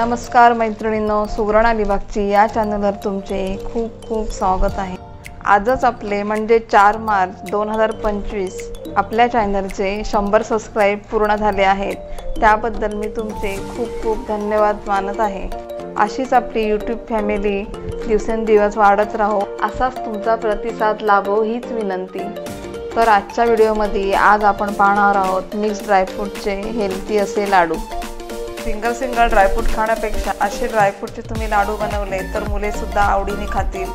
नमस्कार मैत्रिणींनो, सुगरण अलिबागची या चॅनलवर तुमचे खूप खूप स्वागत आहे। आजच आपले म्हणजे 4 मार्च 2025 आपल्या चॅनलचे 100 सबस्क्राइब पूर्ण झाले आहेत। त्याबद्दल मी तुमचे खूप खूप धन्यवाद मानत आहे। अशीच आपली यूट्यूब फॅमिली दिवसेंदिवस वाढत राहो, असाच तुमचा प्रतिसाद लाभो हीच विनंती। तर आजच्या व्हिडिओमध्ये आज आपण पाहणार आहोत मिक्स ड्रायफ्रूटचे हेल्दी असे लाडू। सिंगल ड्रायफ्रूट खाण्यापेक्षा असे ड्रायफ्रूटचे तुम्ही लाडू बनवले तर मुले सुद्धा आवडीने खातील।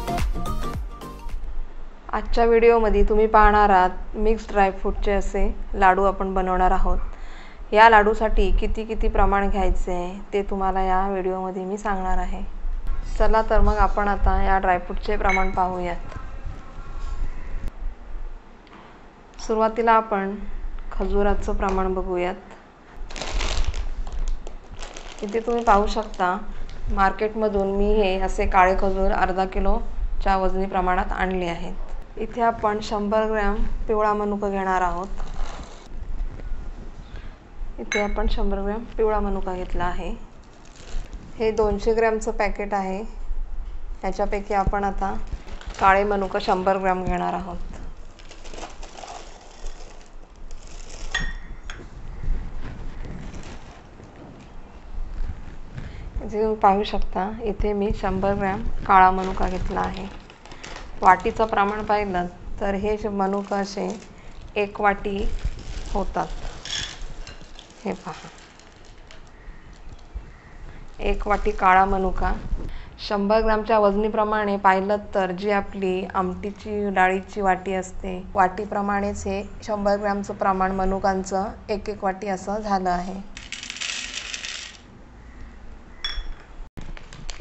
आजच्या व्हिडिओमध्ये तुम्ही पाहणार आहात मिक्स ड्रायफ्रूटचे असे लाडू आपण बनवणार आहोत। या लाडूसाठी किती प्रमाण घ्यायचे आहे ते तुम्हाला या व्हिडिओमध्ये मी सांगणार आहे। चला तर मग आपण आता या ड्रायफ्रूटचे प्रमाण पाहूयात। सुरुवातीला आपण खजुराचं प्रमाण बघूयात। इथे तुम्ही पाहू शकता मार्केटमधून मी हे असे काळे खजूर अर्धा किलोच्या वजनी प्रमाणात आणले आहेत। इथे आपण 100 ग्रॅम पिवळा मनुका घेणार आहोत। इथे आपण 100 ग्रॅम पिवळा मनुका घेतला आहे। हे 200 ग्रॅमचं पॅकेट आहे। याच्यापैकी आपण आता काळे मनुका 100 ग्रॅम घेणार आहोत। जे तुम्ही पाहू शकता इथे मी 100 ग्रॅम काळा मनुका घेतला आहे। वाटीचं प्रमाण पाहिलं तर हे मनुका असे 1 वाटी होतात। हे पहा, 1 वाटी काळा मनुका। 100 ग्रॅमच्या वजनीप्रमाणे पाहिलं तर जी आपली आमटीची डाळीची वाटी असते वाटीप्रमाणेच हे 100 ग्रॅमचं प्रमाण मनुकांचं 1 वाटी असं झालं आहे।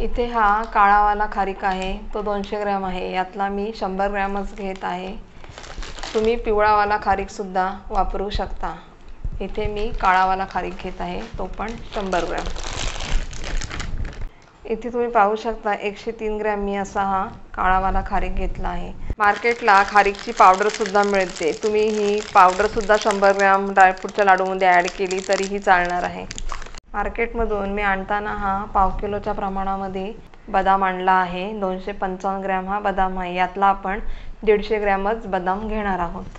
इथे हा काळावाला खारीक आहे तो 200 ग्रॅम आहे। यातला मी 100 ग्रॅमच घेत आहे। तुम्ही पिवळावाला खारीक सुद्धा वापरू शकता। इथे मी काळावाला खारीक घेत आहे, तो पण 100 ग्रॅम। इथे तुम्ही पाहू शकता 103 ग्रॅम मी असा हा काळावाला खारीक घेतला आहे। मार्केटला खारीकची पावडर सुद्धा मिळते। तुम्ही ही पावडर सुद्धा 100 ग्रॅम ड्रायफ्रूटच्या लाडूमध्ये ॲड केली तरीही चालणार आहे। मार्केटमधून मी आणताना हा पाव किलोच्या प्रमाणामध्ये बदाम आणला आहे। 255 ग्रॅम हा बदाम आहे। यातला आपण 150 ग्रॅमच बदाम घेणार आहोत।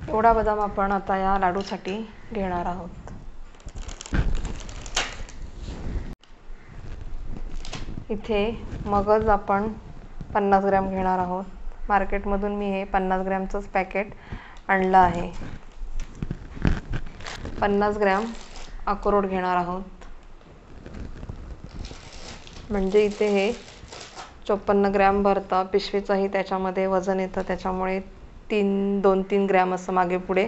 एवढा बदाम आपण आता या लाडूसाठी घेणार आहोत। इथे मगज आपण 50 ग्रॅम घेणार आहोत। मार्केटमधून मी हे 50 ग्रॅमचंच पॅकेट आणलं आहे। 50 ग्रॅम अक्रोड घेणार आहोत। म्हणजे इथे हे 54 ग्रॅम भरतं। पिशवीचंही त्याच्यामध्ये वजन येतं, त्याच्यामुळे 2-3 ग्रॅम असं मागे पुढे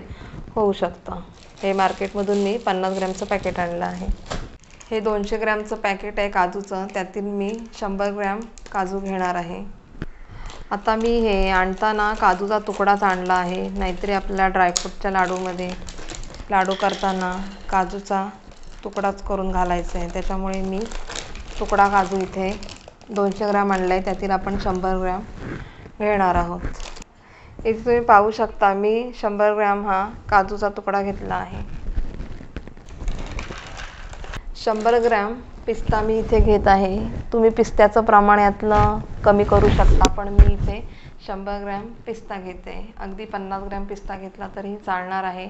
होऊ शकतं। हे मार्केटमधून मी 50 ग्रॅमचं पॅकेट आणलं आहे। हे 200 ग्रॅमचं पॅकेट आहे काजूचं, त्यातील मी 100 ग्रॅम काजू घेणार आहे। आता मी हे आणताना काजूचा तुकडाच आणला आहे, नाहीतरी आपल्याला ड्रायफ्रूटच्या लाडू करताना काजूचा तुकडाच करून घालायचा आहे। त्याच्यामुळे मी तुकडा काजू इथे 200 ग्रॅम आणला आहे, त्यातील आपण 100 ग्रॅम घेणार आहोत। इथे तुम्ही पाहू शकता मी 100 ग्रॅम हा काजूचा तुकडा घेतला आहे। 100 ग्रॅम पिस्ता मी इथे घेत आहे। तुम्ही पिस्त्याचं प्रमाण यातलं कमी करू शकता, पण मी इथे 100 ग्रॅम पिस्ता घेते। अगदी 50 ग्रॅम पिस्ता घेतला तरीही चालणार आहे,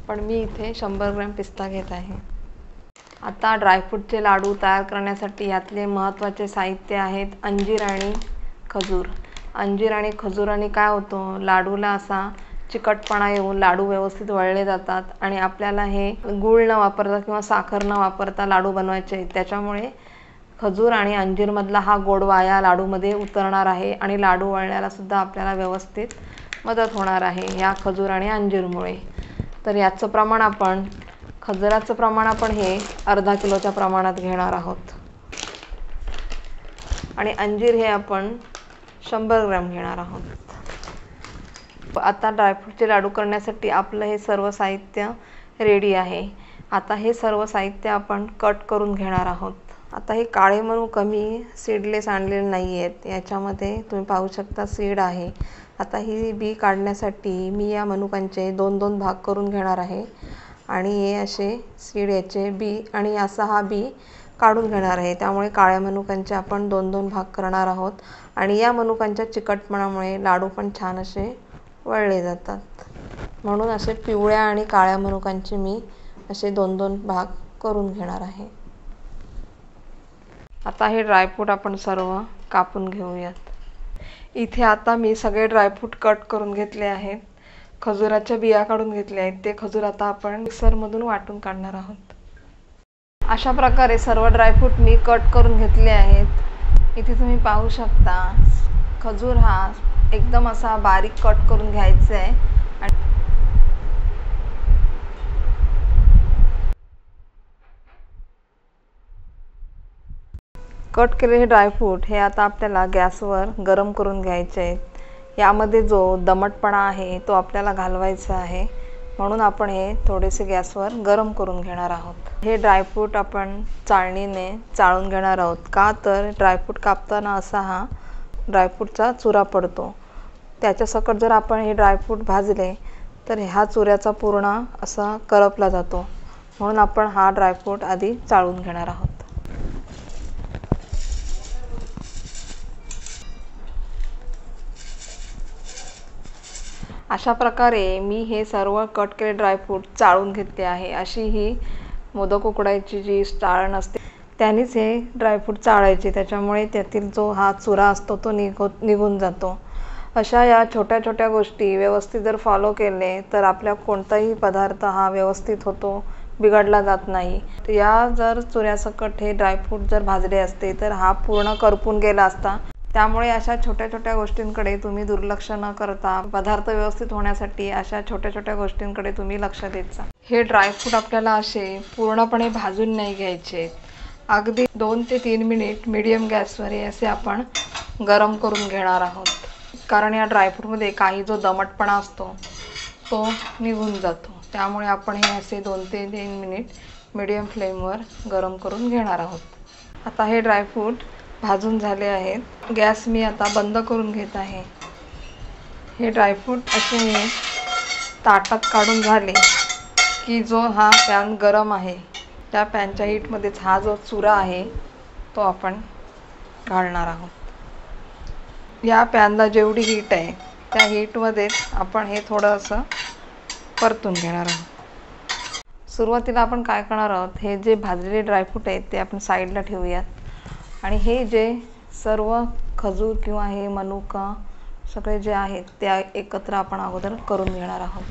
पण मी इथे 100 ग्रॅम पिस्ता घेत आहे। आता ड्रायफ्रूटचे लाडू तयार करण्यासाठी यातले महत्त्वाचे साहित्य आहेत अंजीर आणि खजूर। अंजीर आणि खजुराने काय होतं, लाडूला असा चिकटपणा येऊन लाडू व्यवस्थित वळले जातात आणि आपल्याला हे गूळ न वापरता किंवा साखर न वापरता लाडू बनवायचे। त्याच्यामुळे खजूर आणि अंजीरमधला हा गोडवा या लाडूमध्ये उतरणार आहे आणि लाडू वळण्याला सुद्धा आपल्याला व्यवस्थित मदत होणार आहे या खजूर आणि अंजीरमुळे। तर याचं प्रमाण आपण खजुराचं प्रमाण आपण हे अर्धा किलोच्या प्रमाणात घेणार आहोत आणि अंजीर हे आपण 100 ग्रॅम घेणार आहोत। आता ड्रायफ्रूटचे लाडू करण्यासाठी आपलं हे सर्व साहित्य रेडी आहे। आता हे सर्व साहित्य आपण कट करून घेणार आहोत। आता हे काळे मनुका मी सीडलेस आणलेले नाही आहेत, याच्यामध्ये तुम्ही पाहू शकता सीड आहे. आता ही बी काढण्यासाठी मी या मनुकांचे 2-2 भाग करून घेणार आहे आणि हे असे सीड याचे बी आणि असा हा बी काढून घेणार आहे. त्यामुळे काळ्या मनुकांचे आपण 2-2 भाग करणार आहोत आणि या मनुकांच्या चिकटपणामुळे लाडू पण छान असे वळले जातात. म्हणून असे पिवळ्या आणि काळ्या मनुकांचे मी असे 2-2 भाग करून घेणार आहे. आता हे ड्रायफ्रूट आपण सर्व कापून घेऊयात. इथे आता मी सगळे ड्रायफ्रूट कट करून घेतले आहेत. खजुराच्या बिया काढून घेतल्या आहेत. ते खजूर आता आपण मिक्सरमधून वाटून काढणार आहोत. अशा प्रकारे सर्व ड्रायफ्रूट मी कट करून घेतले आहेत. इथे तुम्ही पाहू शकता खजूर हा एकदम असा बारीक कट करून घ्यायचा आहे. कट केलेले ड्रायफ्रूट हे आता आपल्याला गॅसवर गरम करून घ्यायचे आहेत. यामध्ये जो दमटपणा आहे तो आपल्याला घालवायचा आहे, म्हणून आपण हे थोडेसे गॅसवर गरम करून घेणार आहोत. हे ड्रायफ्रूट आपण चाळणीने चाळून घेणार आहोत. का तर ड्रायफ्रूट कापताना असा हा ड्रायफ्रूटचा चुरा पडतो. त्याच्यासकट जर आपण हे ड्रायफ्रूट भाजले तर ह्या चुऱ्याचा पूर्ण असा करपला जातो, म्हणून आपण हा ड्रायफ्रूट आधी चाळून घेणार आहोत. अशा प्रकारे मी हे सर्व कट केलेले ड्रायफ्रूट चाळून घेतले आहे. अशी ही मोदक उकडायची जी चाळण असते त्यानेच हे ड्रायफ्रूट चाळायचे, त्याच्यामुळे त्यातील जो हा चुरा असतो तो निघून जातो. अशा या छोट्या छोट्या गोष्टी व्यवस्थित जर फॉलो केले तर आपल्या कोणताही पदार्थ हा व्यवस्थित होतो, बिघडला जात नाही. या जर चुऱ्यासकट हे ड्रायफ्रूट जर भाजले असते तर हा पूर्ण करपून गेला असता. त्यामुळे अशा छोट्या छोट्या गोष्टींकडे तुम्ही दुर्लक्ष न करता पदार्थ व्यवस्थित होण्यासाठी अशा छोट्या छोट्या गोष्टींकडे तुम्ही लक्ष देत जा. हे ड्रायफ्रूट आपल्याला असे पूर्णपणे भाजून नाही घ्यायचे. अगदी 2 ते 3 मिनिट मीडियम गॅसवर हे असे आपण गरम करून घेणार आहोत, कारण या ड्रायफ्रूटमध्ये काही जो दमटपणा असतो तो निघून जातो. त्यामुळे आपण हे असे 2 ते 3 मिनिट मीडियम फ्लेमवर गरम करून घेणार आहोत. आता हे ड्रायफ्रूट भाजून झाले आहेत. गॅस मी आता बंद करून घेत आहे. हे ड्रायफ्रूट असे ताटात काढून झाले की जो हा पॅन गरम आहे त्या पॅनच्या हीटमध्येच हा जो चुरा आहे तो आपण घालणार आहोत. या पॅनला जेवढी हीट आहे त्या हीटमध्येच आपण हे थोडं असं परतून घेणार आहोत. सुरुवातीला आपण काय करणार आहोत, हे जे भाजलेले ड्रायफ्रूट आहेत ते आपण साईडला ठेवूयात आणि हे जे सर्व खजूर किंवा हे मनुका सगळे जे आहेत ते एकत्र आपण अगोदर करून घेणार आहोत.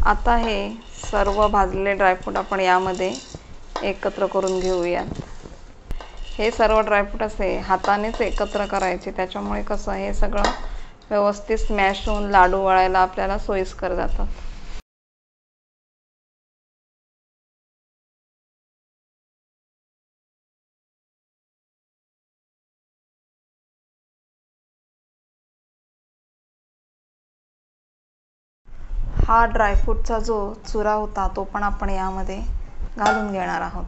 आता हे सर्व भाजलेले ड्रायफ्रूट आपण यामध्ये एकत्र करून घेऊयात. हे सर्व ड्रायफ्रूट असे हातानेच एकत्र करायचे, त्याच्यामुळे कसं हे सगळं व्यवस्थित स्मॅश होऊन लाडू वळायला आपल्याला सोयीस्कर जातं. हा ड्रायफ्रूटचा जो चुरा होता तो पण आपण यामध्ये घालून घेणार आहोत.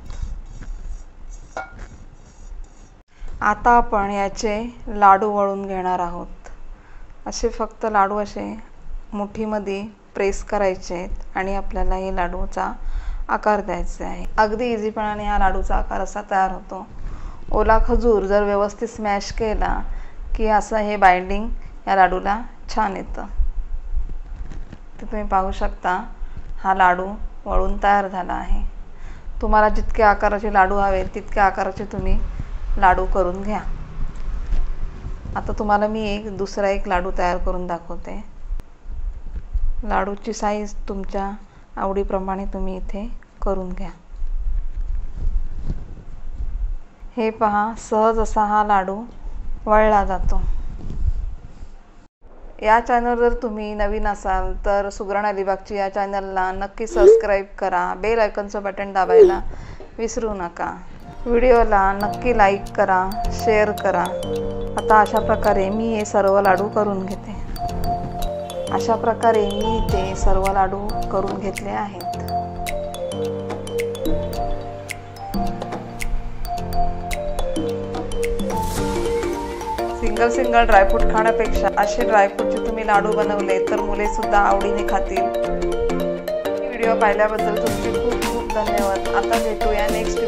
आता आपण याचे लाडू वळून घेणार आहोत. असे फक्त लाडू असे मुठीमध्ये प्रेस करायचे आहेत आणि आपल्याला हे लाडूचा आकार द्यायचा आहे. अगदी इझीपणाने हा लाडूचा आकार असा तयार होतो. ओला खजूर जर व्यवस्थित स्मॅश केला की असं हे बाइंडिंग या लाडूला छान येतं. ते तुम्ही पाहू शकता हा लाडू वळून तयार झाला आहे. तुम्हाला जितके आकाराचे लाडू हवे तितक्या आकाराचे तुम्ही लाडू करून घ्या. आता तुम्हाला मी दुसरा एक लाडू तयार करून दाखवते. लाडूची साईज तुमच्या आवडीप्रमाणे तुम्ही इथे करून घ्या. हे पहा, सहज असा हा लाडू वळला जातो. या चॅनल जर तुम्ही नवीन असाल तर सुगरण अलिबागची या चॅनलला नक्की सबस्क्राईब करा. बेल आयकॉनचं बटन दाबायला विसरू नका. व्हिडिओला नक्की लाईक करा, शेअर करा. आता अशा प्रकारे मी हे सर्व लाडू करून घेते. अशा प्रकारे मी इथे मी सर्व लाडू करून घेतले आहेत. सिंगल ड्रायफ्रूट खाण्यापेक्षा असे ड्रायफ्रूटचे तुम्ही लाडू बनवले तर मुले सुद्धा आवडीने खातील. व्हिडिओ पाहिल्याबद्दल तुमचे खूप खूप धन्यवाद. आता भेटूया नेक्स्ट